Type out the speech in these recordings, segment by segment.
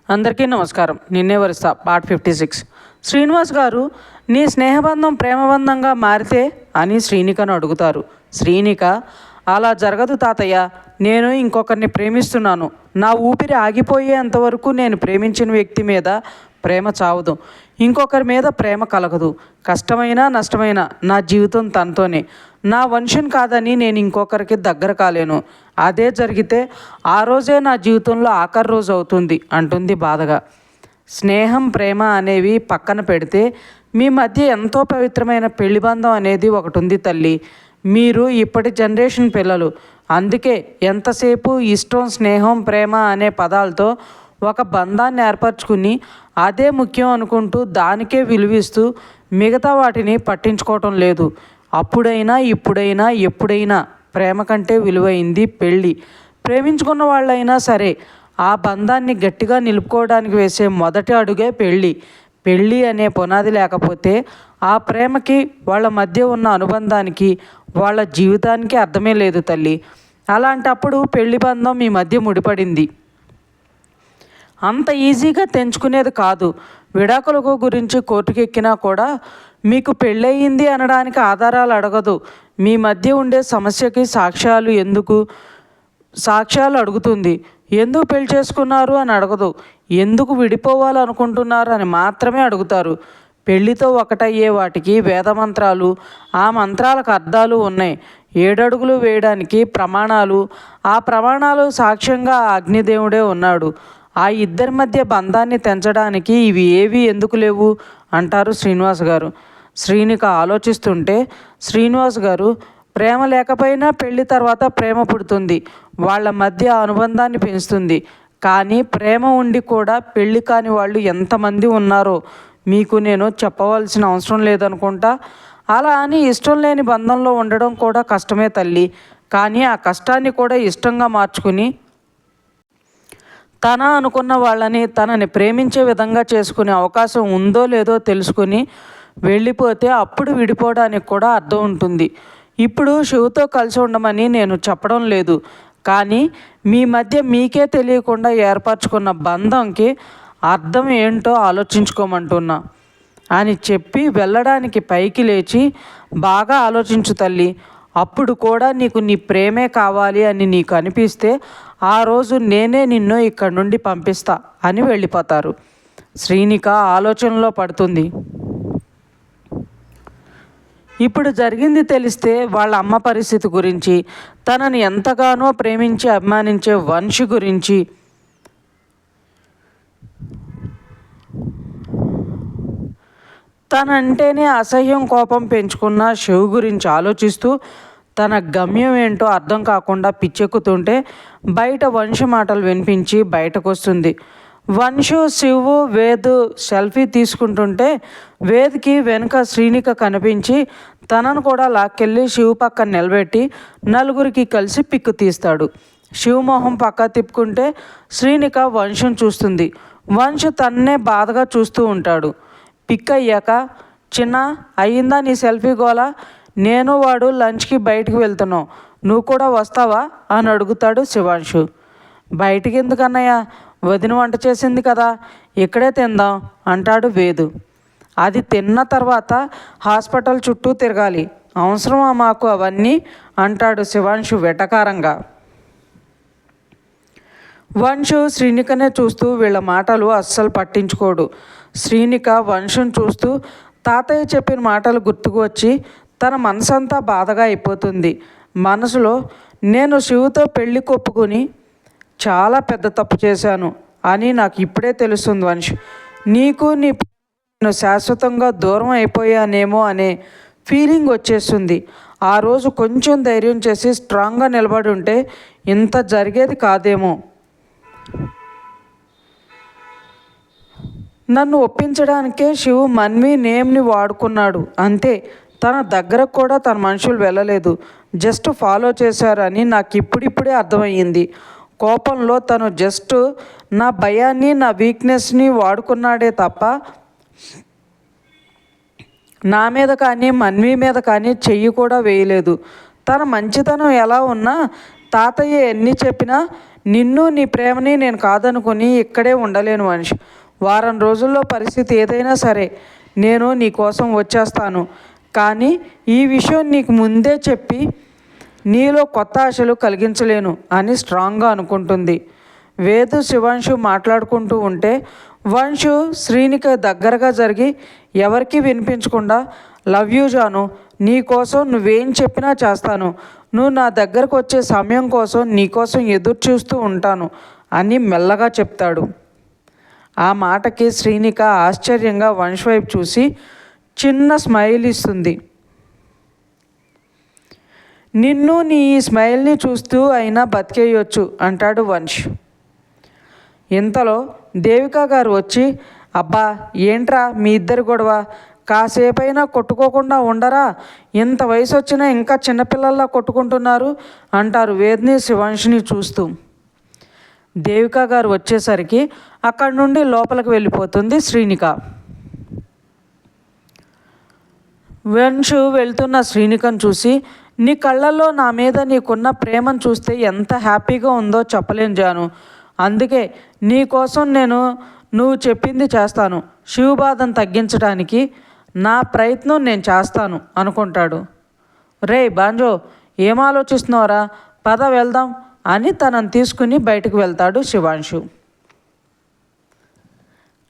అందరికీ నమస్కారం. నిన్నే వరుస పార్ట్ 56. శ్రీనివాస్ గారు, నీ స్నేహబంధం ప్రేమబంధంగా మారితే అని శ్రీనికను అడుగుతారు. శ్రీనిక, అలా జరగదు తాతయ్య, నేను ఇంకొకరిని ప్రేమిస్తున్నాను. నా ఊపిరి ఆగిపోయేంతవరకు నేను ప్రేమించిన వ్యక్తి మీద ప్రేమ చావదు, ఇంకొకరి మీద ప్రేమ కలగదు. కష్టమైనా నష్టమైనా నా జీవితం తనతోనే. నా వంశం కాదని నేను ఇంకొకరికి దగ్గర కాలేను. అదే జరిగితే ఆ రోజే నా జీవితంలో ఆఖరి రోజు అవుతుంది అంటుంది బాధగా. స్నేహం ప్రేమ అనేవి పక్కన పెడితే మీ మధ్య ఎంతో పవిత్రమైన పెళ్లి బంధం అనేది ఒకటి ఉంది తల్లి. మీరు ఇప్పటి జనరేషన్ పిల్లలు, అందుకే ఎంతసేపు ఇష్టం స్నేహం ప్రేమ అనే పదాలతో ఒక బంధాన్ని ఏర్పరచుకుని అదే ముఖ్యం అనుకుంటూ దానికే విలువిస్తూ మిగతా వాటిని పట్టించుకోవటం లేదు. అప్పుడైనా ఇప్పుడైనా ఎప్పుడైనా ప్రేమ కంటే విలువైంది పెళ్ళి. ప్రేమించుకున్న వాళ్ళైనా సరే ఆ బంధాన్ని గట్టిగా నిలుపుకోవడానికి వేసే మొదటి అడుగే పెళ్ళి. పెళ్ళి అనే పునాది లేకపోతే ఆ ప్రేమకి, వాళ్ళ మధ్య ఉన్న అనుబంధానికి, వాళ్ళ జీవితానికి అర్థమే లేదు తల్లి. అలాంటప్పుడు పెళ్లి బంధం మీ మధ్య ముడిపడింది అంత ఈజీగా తెంచుకునేది కాదు. విడాకులకు గురించి కోర్టుకెక్కినా కూడా మీకు పెళ్ళయింది అనడానికి ఆధారాలు అడగదు. మీ మధ్య ఉండే సమస్యకి సాక్ష్యాలు అడుగుతుంది. ఎందుకు పెళ్లి చేసుకున్నారు అని అడగదు. ఎందుకు విడిపోవాలనుకుంటున్నారు అని మాత్రమే అడుగుతారు. పెళ్లితో ఒకటయ్యే వాటికి వేదమంత్రాలు, ఆ మంత్రాలకు అర్థాలు ఉన్నాయి. 7 అడుగులు వేయడానికి ప్రమాణాలు, ఆ ప్రమాణాలు సాక్ష్యంగా ఆ అగ్నిదేవుడే ఉన్నాడు. ఆ ఇద్దరి మధ్య బంధాన్ని తెంచడానికి ఇవి ఏవి ఎందుకు లేవు అంటారు శ్రీనివాస్ గారు. శ్రీనిక ఆలోచిస్తుంటే, శ్రీనివాస్ గారు, ప్రేమ లేకపోయినా పెళ్లి తర్వాత ప్రేమ పుడుతుంది, వాళ్ళ మధ్య అనుబంధాన్ని పెంచుతుంది. కానీ ప్రేమ ఉండి కూడా పెళ్లి కాని వాళ్ళు ఎంతమంది ఉన్నారో మీకు నేను చెప్పవలసిన అవసరం లేదనుకుంటా. అలా అని ఇష్టం లేని బంధంలో ఉండడం కూడా కష్టమే తల్లి. కానీ ఆ కష్టాన్ని కూడా ఇష్టంగా మార్చుకుని తన అనుకున్న వాళ్ళని తనని ప్రేమించే విధంగా చేసుకునే అవకాశం ఉందో లేదో తెలుసుకుని వెళ్ళిపోతే అప్పుడు విడిపోవడానికి కూడా అర్థం ఉంటుంది. ఇప్పుడు శివుతో కలిసి ఉండమని నేను చెప్పడం లేదు, కానీ మీ మధ్య మీకే తెలియకుండా ఏర్పరచుకున్న బంధంకి అర్థం ఏంటో ఆలోచించుకోమంటున్నా అని చెప్పి వెళ్ళడానికి పైకి లేచి, బాగా ఆలోచించు తల్లి, అప్పుడు కూడా నీకు నీ ప్రేమే కావాలి అని నీకు అనిపిస్తే ఆ రోజు నేనే నిన్ను ఇక్కడి నుండి పంపిస్తా అని వెళ్ళిపోతారు. శ్రీనిక ఆలోచనలో పడుతుంది. ఇప్పుడు జరిగింది తెలిస్తే వాళ్ళ అమ్మ పరిస్థితి గురించి, తనని ఎంతగానో ప్రేమించి అభిమానించే వంశీ గురించి, తనంటేనే అసహ్యం కోపం పెంచుకున్న శివు గురించి ఆలోచిస్తూ తన గమ్యం ఏంటో అర్థం కాకుండా పిచ్చెక్కుతుంటే బయట వంశీ మాటలు వినిపించి బయటకు వస్తుంది. వంశు, శివు, వేద్ సెల్ఫీ తీసుకుంటుంటే వేద్కి వెనుక శ్రీనిక కనిపించి తనను కూడా లాక్కెళ్ళి శివు పక్కన నిలబెట్టి నలుగురికి కలిసి పిక్కు తీస్తాడు. శివమోహం పక్క తిప్పుకుంటే శ్రీనిక వంశుని చూస్తుంది. వంశు తన్నే బాధగా చూస్తూ ఉంటాడు. పిక్ అయ్యాక, చిన్న అయ్యిందా నీ సెల్ఫీ గోలా, నేను వాడు లంచ్కి బయటికి వెళ్తున్నావు, నువ్వు కూడా వస్తావా అని అడుగుతాడు శివాంశు. బయటికి ఎందుకన్నయ్య, వదిన వంట చేసింది కదా, ఇక్కడే తిందాం అంటాడు వేదు. అది తిన్న తర్వాత హాస్పిటల్ చుట్టూ తిరగాలి, అవసరమా మాకు అవన్నీ అంటాడు శివాంశు వెటకారంగా. వంశు శ్రీనికనే చూస్తూ వీళ్ళ మాటలు అస్సలు పట్టించుకోడు. శ్రీనిక వంశుని చూస్తూ తాతయ్య చెప్పిన మాటలు గుర్తుకు వచ్చి తన మనసంతా బాధగా అయిపోతుంది. మనసులో, నేను శివుతో పెళ్లి కొప్పుకుని చాలా పెద్ద తప్పు చేశాను అని నాకు ఇప్పుడే తెలుస్తుంది వంశు. నీకు నేను శాశ్వతంగా దూరం అయిపోయానేమో అనే ఫీలింగ్ వచ్చేస్తుంది. ఆ రోజు కొంచెం ధైర్యం చేసి స్ట్రాంగ్గా నిలబడి ఉంటే ఇంత జరిగేది కాదేమో. నన్ను ఒప్పించడానికే శివు మన్వి నేమ్ని వాడుకున్నాడు అంతే. తన దగ్గరకు కూడా తన మనుషులు వెళ్ళలేదు, జస్ట్ ఫాలో చేశారని నాకు ఇప్పుడిప్పుడే అర్థమయ్యింది. కోపంలో తను జస్ట్ నా భయాన్ని, నా వీక్నెస్ని వాడుకున్నాడే తప్ప నా మీద కానీ మన్వి మీద కానీ చెయ్యి కూడా వేయలేదు. తన మంచితనం ఎలా ఉన్నా తాతయ్య ఎన్ని చెప్పినా నిన్ను నీ ప్రేమని నేను కాదనుకుని ఇక్కడే ఉండలేను వంశ్. వారం రోజుల్లో పరిస్థితి ఏదైనా సరే నేను నీ కోసం వచ్చేస్తాను. కానీ ఈ విషయం నీకు ముందే చెప్పి నీలో కొత్త ఆశలు కలిగించలేను అని స్ట్రాంగ్గా అనుకుంటుంది. వేదు శివాంశు మాట్లాడుకుంటూ ఉంటే వంశు శ్రీనిక దగ్గరగా జరిగి ఎవరికీ వినిపించకుండా, లవ్ యూ జాను, నీ కోసం నువ్వేం చెప్పినా చేస్తాను. నువ్వు నా దగ్గరకు వచ్చే సమయం కోసం నీకోసం ఎదురు చూస్తూ ఉంటాను అని మెల్లగా చెప్తాడు. ఆ మాటకి శ్రీనిక ఆశ్చర్యంగా వంశ్ వైపు చూసి చిన్న స్మైల్ ఇస్తుంది. నిన్ను నీ ఈ స్మైల్ని చూస్తూ అయినా బతికేయొచ్చు అంటాడు వంశ్. ఇంతలో దేవిక గారు వచ్చి, అబ్బా ఏంట్రా మీ ఇద్దరి గొడవ, కాసేపైనా కొట్టుకోకుండా ఉండరా, ఇంత వయసు వచ్చినా ఇంకా చిన్నపిల్లల్లా కొట్టుకుంటున్నారు అంటారు వేద్ని శివాంష్ని చూస్తూ. దేవిక గారు వచ్చేసరికి అక్కడి నుండి లోపలికి వెళ్ళిపోతుంది శ్రీనిక. వంశు వెళ్తున్న శ్రీనికను చూసి, నీ కళ్ళల్లో నా మీద నీకున్న ప్రేమను చూస్తే ఎంత హ్యాపీగా ఉందో చెప్పలేను జాను. అందుకే నీ కోసం నువ్వు చెప్పింది చేస్తాను. శివబాధను తగ్గించడానికి నా ప్రయత్నం నేను చేస్తాను అనుకుంటాడు. రే బాంజో, ఏం ఆలోచిస్తున్నావురా, పద వెళ్దాం అని తనను తీసుకుని బయటకు వెళ్తాడు శివాంశు.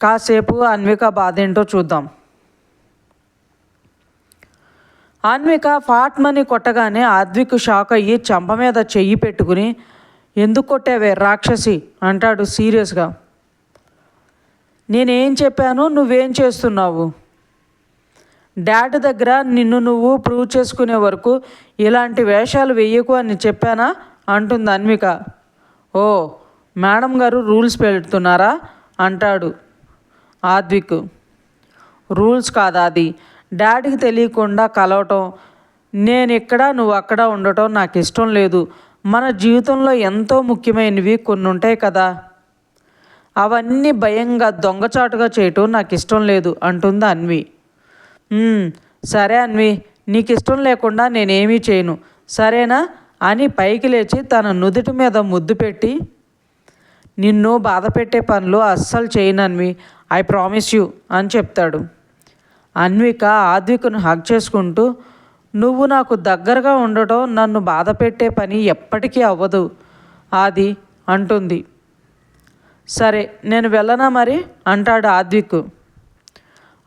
కాసేపు అన్విక బాధ ఏంటో చూద్దాం. అన్విక ఫాట్మని కొట్టగానే ఆద్విక్ షాక్ అయ్యి చంప మీద చెయ్యి పెట్టుకుని, ఎందుకు కొట్టావే రాక్షసి అంటాడు సీరియస్గా. నేనేం చెప్పాను, నువ్వేం చేస్తున్నావు? డాడ్ దగ్గర నిన్ను నువ్వు ప్రూవ్ చేసుకునే వరకు ఇలాంటి వేషాలు వెయ్యకు అని చెప్పానా అంటుంది అన్విక. ఓ మేడం గారు రూల్స్ పెడుతున్నారా అంటాడు ఆద్విక్. రూల్స్ కాదా అది, డాడీకి తెలియకుండా కలవటం, నేను ఇక్కడ నువ్వు అక్కడ ఉండటం నాకు ఇష్టం లేదు. మన జీవితంలో ఎంతో ముఖ్యమైనవి కొన్ని ఉంటాయి కదా, అవన్నీ భయంగా దొంగచాటుగా చేయటం నాకు ఇష్టం లేదు అంటుంది అన్వి. సరే అన్వి, నీకు ఇష్టం లేకుండా నేనేమీ చేయను సరేనా అని పైకి లేచి తన నుదుటి మీద ముద్దు పెట్టి, నిన్ను బాధ పెట్టే పనులు అస్సలు చేయను అన్వి, ఐ ప్రామిస్ యూ అని చెప్తాడు. అన్విక ఆద్వికను హగ్ చేసుకుంటూ, నువ్వు నాకు దగ్గరగా ఉండటం నన్ను బాధ పెట్టే పని ఎప్పటికీ అవ్వదు ఆది అంటుంది. సరే నేను వెళ్ళనా మరి అంటాడు ఆద్విక్.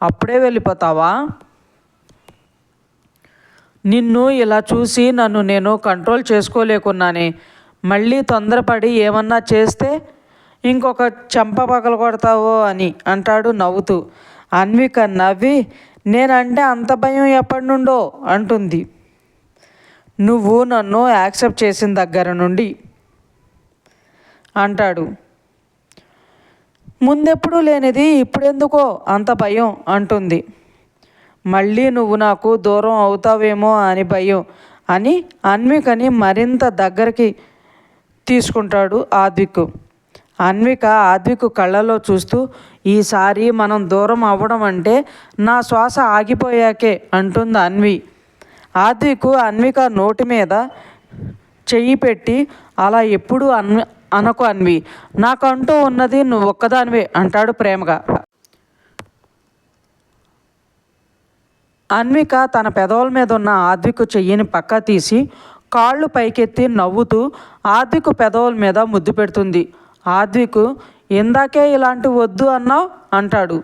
అప్పుడే వెళ్ళిపోతావా? నిన్ను ఇలా చూసి నన్ను నేను కంట్రోల్ చేసుకోలేకున్నానే, మళ్ళీ తొందరపడి ఏమన్నా చేస్తే ఇంకొక చెంప పగలు కొడతావో అని అంటాడు నవ్వుతూ. అన్విక నవ్వి, నేనంటే అంత భయం ఎప్పటి నుండో అంటుంది. నువ్వు నన్ను యాక్సెప్ట్ చేసిన దగ్గర నుండి అంటాడు. ముందెప్పుడు లేనిది ఇప్పుడెందుకో అంత భయం అంటుంది. మళ్ళీ నువ్వు నాకు దూరం అవుతావేమో అని భయం అని అన్వికని మరింత దగ్గరికి తీసుకుంటాడు ఆద్విక్. అన్విక ఆద్విక్ కళ్ళలో చూస్తూ, ఈసారి మనం దూరం అవ్వడం అంటే నా శ్వాస ఆగిపోయాకే అంటుంది అన్వి. ఆద్విక్ అన్విక నోటి మీద చెయ్యి పెట్టి, అలా ఎప్పుడు అనకు అన్వి, నాకంటూ ఉన్నది నువ్వు ఒక్కదానివే అంటాడు ప్రేమగా. అన్విక తన పెదవుల మీద ఉన్న ఆద్విక్ చెయ్యిని పక్క తీసి కాళ్ళు పైకెత్తి నవ్వుతూ ఆద్విక్ పెదవుల మీద ముద్దు పెడుతుంది. ఆద్విక్, ఇందాకే ఇలాంటి వద్దు అన్నావు అంటాడు.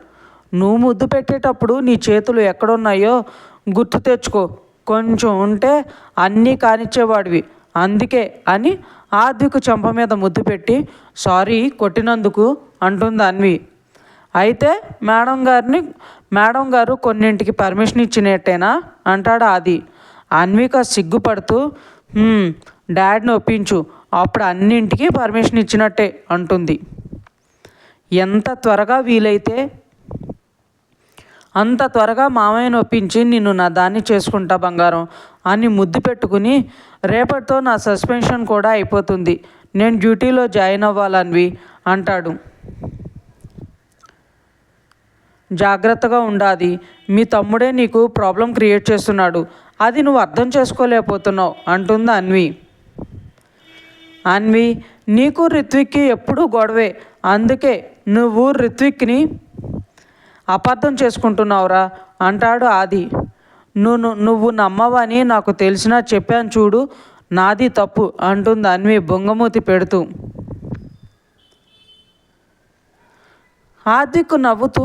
నువ్వు ముద్దు పెట్టేటప్పుడు నీ చేతులు ఎక్కడున్నాయో గుర్తు తెచ్చుకో, కొంచెం ఉంటే అన్నీ కానిచ్చేవాడివి అందుకే అని ఆద్విక్ చెంప మీద ముద్దు పెట్టి, సారీ కొట్టినందుకు అంటుంది అన్వి. అయితే మేడం గారు కొన్నింటికి పర్మిషన్ ఇచ్చినట్టేనా అంటాడు ఆది. అన్విక సిగ్గుపడుతూ, డాడ్ని ఒప్పించు, అప్పుడు అన్నింటికి పర్మిషన్ ఇచ్చినట్టే అంటుంది. ఎంత త్వరగా వీలైతే అంత త్వరగా మామయ్యను ఒప్పించి నిన్ను నా దాన్ని చేసుకుంటా బంగారం అని ముద్దు పెట్టుకుని, రేపటితో నా సస్పెన్షన్ కూడా అయిపోతుంది, నేను డ్యూటీలో జాయిన్ అవ్వాలన్వి అంటాడు. జాగ్రత్తగా ఉండాది, మీ తమ్ముడే నీకు ప్రాబ్లం క్రియేట్ చేస్తున్నాడు, అది నువ్వు అర్థం చేసుకోలేకపోతున్నావు అంటుంది అన్వి. నీకు రిత్విక్కి ఎప్పుడూ గొడవే, అందుకే నువ్వు రిత్విక్ని అపార్థం చేసుకుంటున్నావురా అంటాడు ఆది. నువ్వు నమ్మవని నాకు తెలిసినా చెప్పాను చూడు, నాది తప్పు అంటుంది అన్వి బొంగమూతి పెడుతూ. ఆదికు నవ్వుతూ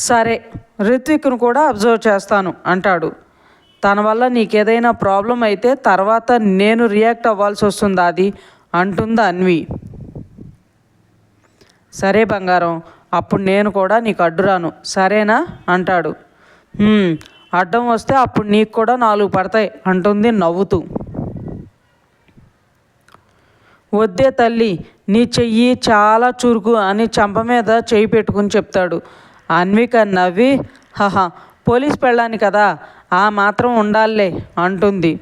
సరే రిత్విక్ను కూడా అబ్జర్వ్ చేస్తాను అంటాడు. తన వల్ల నీకేదైనా ప్రాబ్లం అయితే తర్వాత నేను రియాక్ట్ అవ్వాల్సి వస్తుంది అది అంటుంది అన్వి. సరే బంగారం, అప్పుడు నేను కూడా నీకు అడ్డురాను సరేనా అంటాడు. అడ్డం వస్తే అప్పుడు నీకు కూడా 4 పడతాయి అంటుంది నవ్వుతూ. వద్దే తల్లి, నీ చెయ్యి చాలా చురుకు అని చెంప మీద చెయ్యి పెట్టుకుని చెప్తాడు. అన్విక నవ్వి హహా పోలీస్ పెళ్ళాను కదా, ఆ మాత్రం ఉండాలే అంటుంది.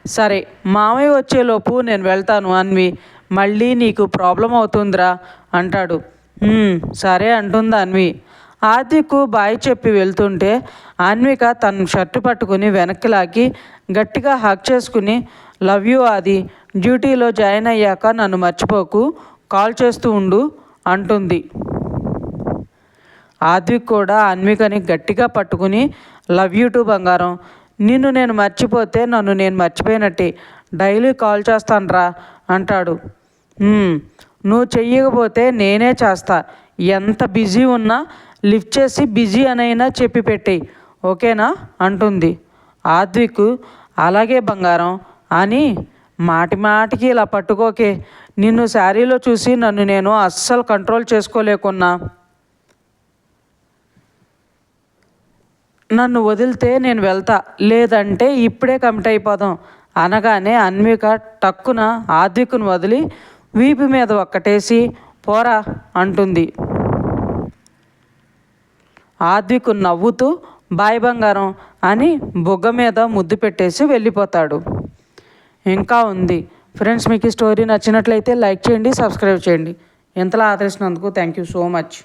సరే మామయ్య వచ్చేలోపు నేను వెళ్తాను అన్వి, మళ్ళీ నీకు ప్రాబ్లం అవుతుందిరా అంటాడు. సరే అంటుంది అన్వి. ఆదికు బాయ్ చెప్పి వెళ్తుంటే అన్విక తన షర్టు పట్టుకుని వెనక్కి లాగి గట్టిగా హక్ చేసుకుని లవ్ యూ ఆది, డ్యూటీలో జాయిన్ అయ్యాక నన్ను మర్చిపోకు, కాల్ చేస్తూ ఉండు అంటుంది. ఆద్విక్ కూడా అన్వికని గట్టిగా పట్టుకుని లవ్ యూ టు బంగారం, నిన్ను నేను మర్చిపోతే నన్ను నేను మర్చిపోయినట్టే, డైలీ కాల్ చేస్తానురా అంటాడు. నువ్వు చెయ్యకపోతే నేనే చేస్తా, ఎంత బిజీ ఉన్నా లిఫ్ట్ చేసి బిజీ అనైనా చెప్పి పెట్టేయి ఓకేనా అంటుంది. ఆద్విక్ అలాగే బంగారం అని మాటి మాటికి ఇలా పట్టుకోకే, నిన్ను శారీలో చూసి నన్ను నేను అస్సలు కంట్రోల్ చేసుకోలేకున్నా, నన్ను వదిలితే నేను వెళ్తా, లేదంటే ఇప్పుడే కమిట్ అయిపోదాం అనగానే అన్విక టక్కున ఆద్విక్ను వదిలి వీపు మీద ఒక్కటేసి పోరా అంటుంది. ఆద్విక్ నవ్వుతూ బాయ్ బంగారం అని బొగ్గ మీద ముద్దు పెట్టేసి వెళ్ళిపోతాడు. ఇంకా ఉంది ఫ్రెండ్స్. మీకు ఈ స్టోరీ నచ్చినట్లయితే లైక్ చేయండి, సబ్స్క్రైబ్ చేయండి. ఇంతలా ఆదరిస్తున్నందుకు థ్యాంక్ యూ సో మచ్.